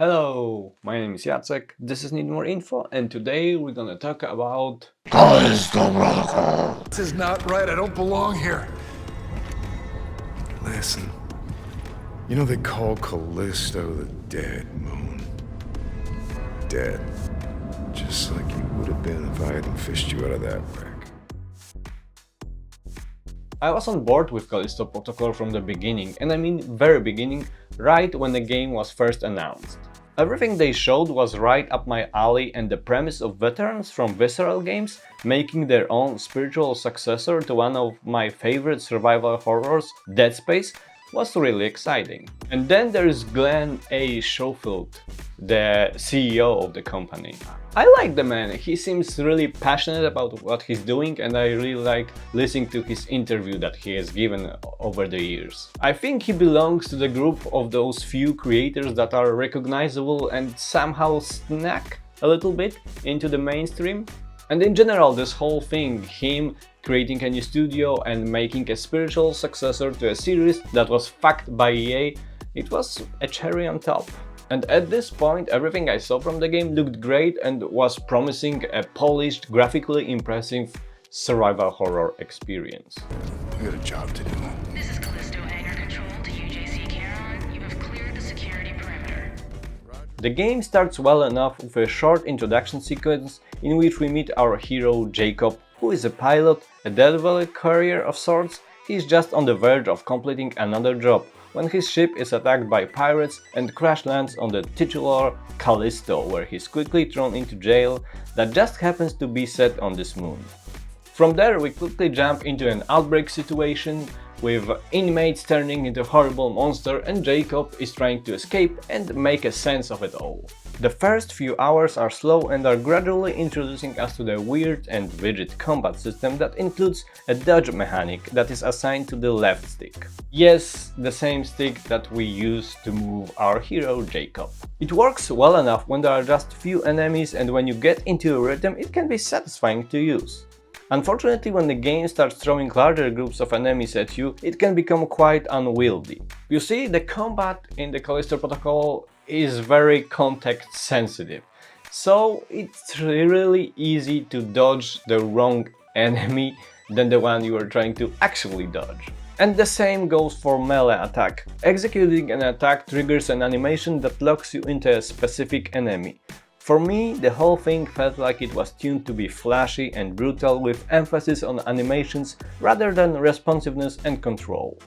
Hello, my name is Jacek, this is Need More Info, and today we're gonna talk about Callisto Protocol! This is not right. I don't belong here. Listen. You know they call Callisto the dead moon. Dead. Just like you would have been if I hadn't fished you out of that wreck. I was on board with Callisto Protocol from the beginning, and I mean very beginning, right when the game was first announced. Everything they showed was right up my alley, and the premise of veterans from Visceral Games making their own spiritual successor to one of my favorite survival horrors, Dead Space, was really exciting. And then there's Glenn A. Schofield, the CEO of the company. I like the man, he seems really passionate about what he's doing, and I really like listening to his interview that he has given over the years. I think he belongs to the group of those few creators that are recognizable and somehow snuck a little bit into the mainstream. And in general, this whole thing, him creating a new studio and making a spiritual successor to a series that was fucked by EA, it was a cherry on top. And at this point, everything I saw from the game looked great and was promising a polished, graphically impressive survival horror experience. I got a job to do. This is Callisto Hangar Control to UJC Caron. You have cleared the security perimeter. The game starts well enough with a short introduction sequence in which we meet our hero Jacob, who is a pilot, a delivery courier of sorts. He's just on the verge of completing another job when his ship is attacked by pirates and crash lands on the titular Callisto, where he's quickly thrown into jail that just happens to be set on this moon. From there we quickly jump into an outbreak situation with inmates turning into horrible monster, and Jacob is trying to escape and make a sense of it all. The first few hours are slow and are gradually introducing us to the weird and rigid combat system that includes a dodge mechanic that is assigned to the left stick. Yes, the same stick that we use to move our hero Jacob. It works well enough when there are just few enemies, and when you get into a rhythm it can be satisfying to use. Unfortunately, when the game starts throwing larger groups of enemies at you, it can become quite unwieldy. You see, the combat in the Callisto Protocol is very context sensitive, so it's really easy to dodge the wrong enemy than the one you are trying to actually dodge. And the same goes for melee attack. Executing an attack triggers an animation that locks you into a specific enemy. For me, the whole thing felt like it was tuned to be flashy and brutal, with emphasis on animations rather than responsiveness and control.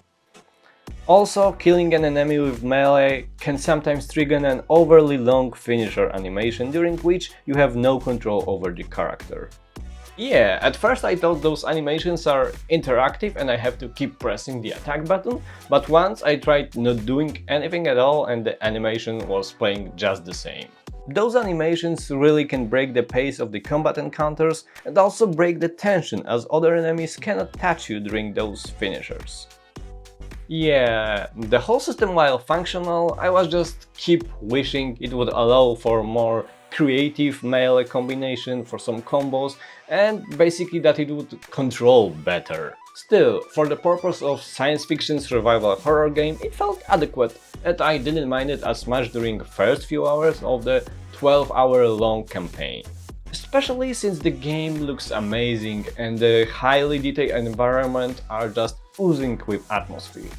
Also, killing an enemy with melee can sometimes trigger an overly long finisher animation during which you have no control over the character. Yeah, at first I thought those animations are interactive and I have to keep pressing the attack button, but once I tried not doing anything at all and the animation was playing just the same. Those animations really can break the pace of the combat encounters and also break the tension, as other enemies cannot touch you during those finishers. Yeah, the whole system, while functional, I was just keep wishing it would allow for more creative melee combination for some combos, and basically that it would control better. Still, for the purpose of science fiction survival horror game, it felt adequate, and I didn't mind it as much during the first few hours of the 12-hour long campaign. Especially since the game looks amazing and the highly detailed environment are just oozing with atmosphere.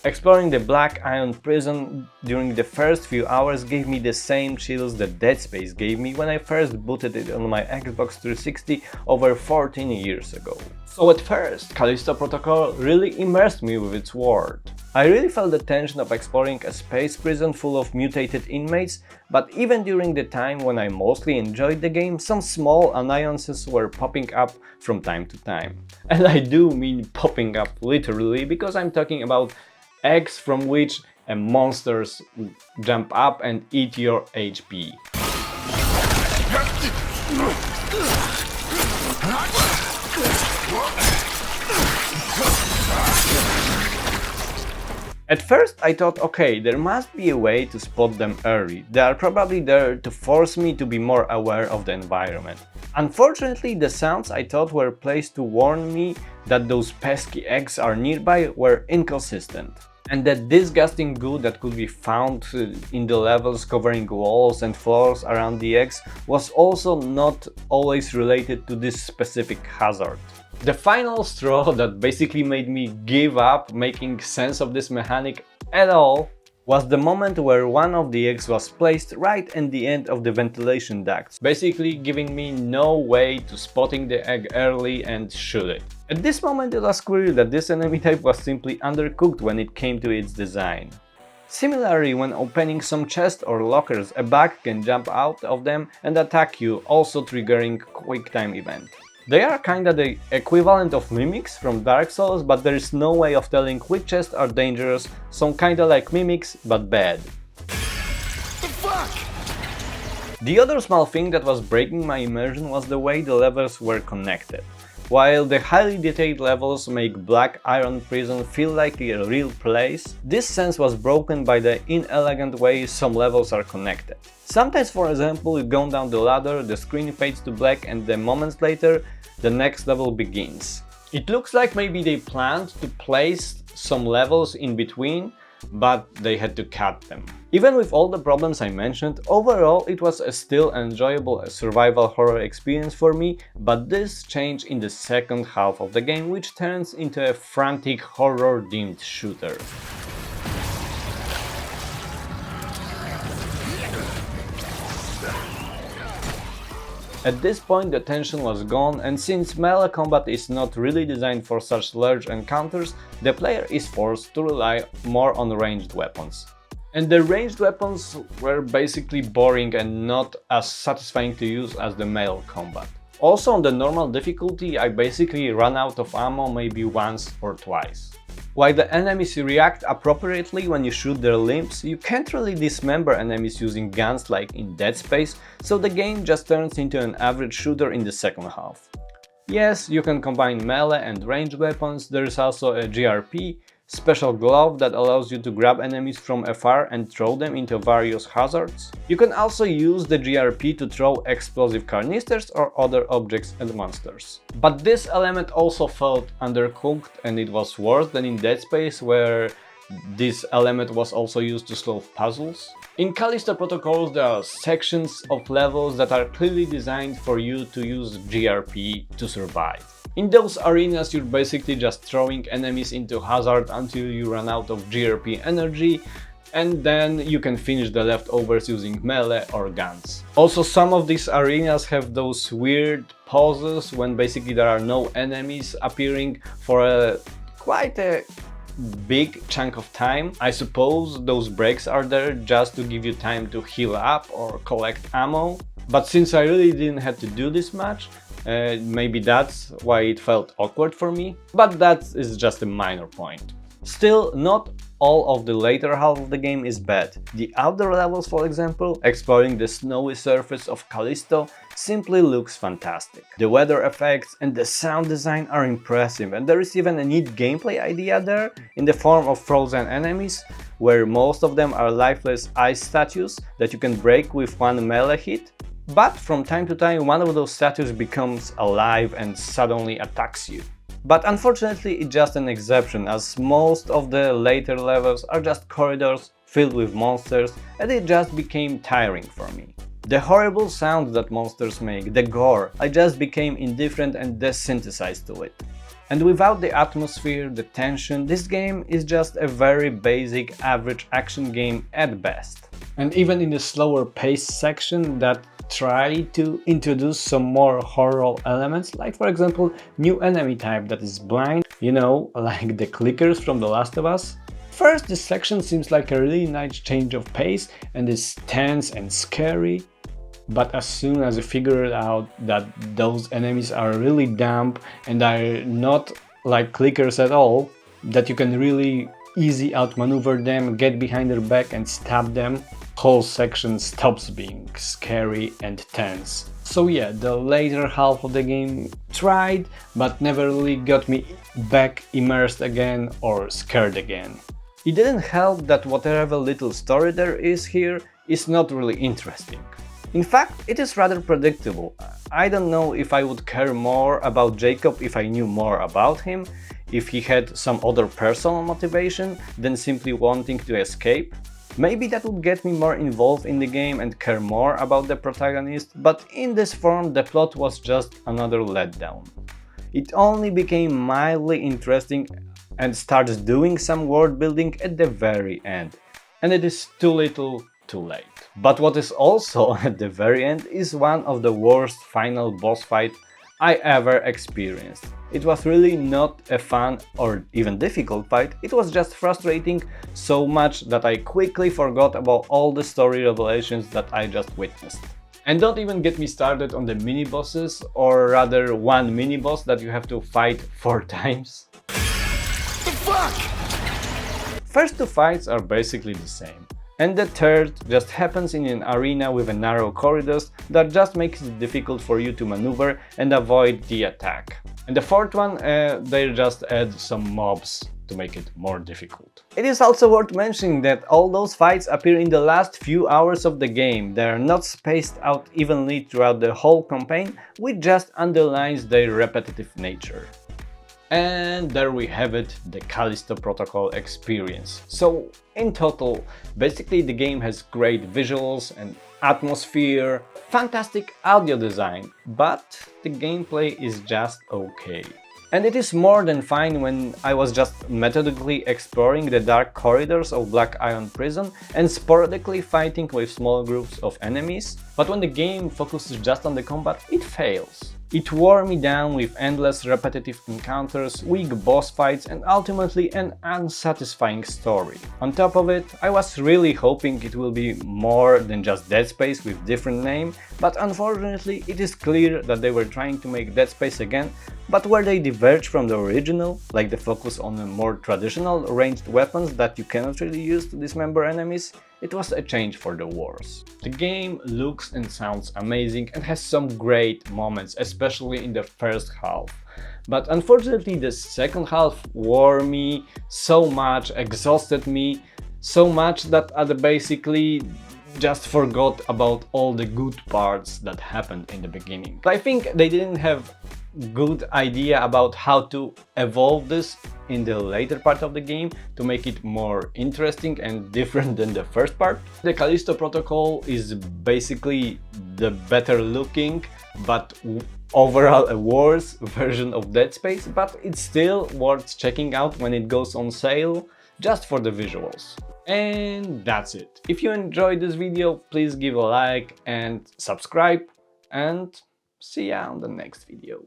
Exploring the Black Iron Prison during the first few hours gave me the same chills that Dead Space gave me when I first booted it on my Xbox 360 over 14 years ago. So at first, Callisto Protocol really immersed me with its world. I really felt the tension of exploring a space prison full of mutated inmates, but even during the time when I mostly enjoyed the game, some small annoyances were popping up from time to time. And I do mean popping up literally, because I'm talking about eggs from which monsters jump up and eat your HP. At first I thought, okay, there must be a way to spot them early. They are probably there to force me to be more aware of the environment. Unfortunately, the sounds I thought were placed to warn me that those pesky eggs are nearby were inconsistent. And that disgusting goo that could be found in the levels covering walls and floors around the eggs was also not always related to this specific hazard. The final straw that basically made me give up making sense of this mechanic at all was the moment where one of the eggs was placed right at the end of the ventilation ducts, basically giving me no way to spotting the egg early and shoot it. At this moment it was clear that this enemy type was simply undercooked when it came to its design. Similarly, when opening some chests or lockers, a bug can jump out of them and attack you, also triggering quick time event. They are kinda the equivalent of mimics from Dark Souls, but there is no way of telling which chests are dangerous, so kinda like mimics, but bad. The other small thing that was breaking my immersion was the way the levels were connected. While the highly detailed levels make Black Iron Prison feel like a real place, this sense was broken by the inelegant way some levels are connected. Sometimes, for example, you go down the ladder, the screen fades to black and then moments later, the next level begins. It looks like maybe they planned to place some levels in between, but they had to cut them. Even with all the problems I mentioned, overall it was a still enjoyable survival horror experience for me, but this changed in the second half of the game, which turns into a frantic horror-themed shooter. At this point the tension was gone, and since melee combat is not really designed for such large encounters, the player is forced to rely more on ranged weapons. And the ranged weapons were basically boring and not as satisfying to use as the melee combat. Also on the normal difficulty I basically ran out of ammo maybe once or twice. While the enemies react appropriately when you shoot their limbs, you can't really dismember enemies using guns like in Dead Space, so the game just turns into an average shooter in the second half. Yes, you can combine melee and ranged weapons, there is also a GRP, special glove that allows you to grab enemies from afar and throw them into various hazards. You can also use the GRP to throw explosive canisters or other objects at monsters. But this element also felt undercooked, and it was worse than in Dead Space, where this element was also used to solve puzzles. In Callisto Protocol there are sections of levels that are clearly designed for you to use GRP to survive. In those arenas you're basically just throwing enemies into hazard until you run out of GRP energy, and then you can finish the leftovers using melee or guns. Also, some of these arenas have those weird pauses when basically there are no enemies appearing for quite a big chunk of time. I suppose those breaks are there just to give you time to heal up or collect ammo, but since I really didn't have to do this much, maybe that's why it felt awkward for me, but that is just a minor point. Still, not all of the later half of the game is bad. The outdoor levels, for example, exploring the snowy surface of Callisto, simply looks fantastic. The weather effects and the sound design are impressive, and there is even a neat gameplay idea there in the form of frozen enemies, where most of them are lifeless ice statues that you can break with one melee hit. But from time to time one of those statues becomes alive and suddenly attacks you. But unfortunately it's just an exception, as most of the later levels are just corridors filled with monsters, and it just became tiring for me. The horrible sound that monsters make, the gore, I just became indifferent and desensitized to it. And without the atmosphere, the tension, this game is just a very basic average action game at best. And even in the slower paced section that try to introduce some more horror elements, like for example new enemy type that is blind, you know, like the clickers from The Last of Us. First, this section seems like a really nice change of pace and is tense and scary, but as soon as you figure out that those enemies are really dumb and are not like clickers at all, that you can really easy outmaneuver them, get behind their back and stab them, whole section stops being scary and tense. So yeah, the later half of the game tried, but never really got me back immersed again or scared again. It didn't help that whatever little story there is here is not really interesting. In fact, it is rather predictable. I don't know if I would care more about Jacob if I knew more about him, if he had some other personal motivation than simply wanting to escape. Maybe that would get me more involved in the game and care more about the protagonist, but in this form the plot was just another letdown. It only became mildly interesting and starts doing some world building at the very end, and it is too little too late. But what is also at the very end is one of the worst final boss fight I ever experienced. It was really not a fun or even difficult fight, it was just frustrating so much that I quickly forgot about all the story revelations that I just witnessed. And don't even get me started on the mini-bosses, or rather one mini-boss that you have to fight 4 times. The fuck? First 2 fights are basically the same, and the third just happens in an arena with narrow corridors that just makes it difficult for you to maneuver and avoid the attack. And the fourth one, they just add some mobs to make it more difficult. It is also worth mentioning that all those fights appear in the last few hours of the game. They are not spaced out evenly throughout the whole campaign, which just underlines their repetitive nature. And there we have it, the Callisto Protocol experience. So in total, basically the game has great visuals and atmosphere, fantastic audio design, but the gameplay is just okay. And it is more than fine when I was just methodically exploring the dark corridors of Black Iron Prison and sporadically fighting with small groups of enemies, but when the game focuses just on the combat, it fails. It wore me down with endless repetitive encounters, weak boss fights and ultimately an unsatisfying story. On top of it, I was really hoping it will be more than just Dead Space with different name, but unfortunately it is clear that they were trying to make Dead Space again, but where they diverge from the original, like the focus on the more traditional ranged weapons that you cannot really use to dismember enemies, it was a change for the worse. The game looks and sounds amazing and has some great moments, especially in the first half. But unfortunately the second half wore me so much, exhausted me so much that I basically just forgot about all the good parts that happened in the beginning. I think they didn't have good idea about how to evolve this in the later part of the game to make it more interesting and different than the first part. The Callisto Protocol is basically the better looking but overall a worse version of Dead Space, but it's still worth checking out when it goes on sale just for the visuals. And that's it. If you enjoyed this video, please give a like and subscribe, and see ya on the next video.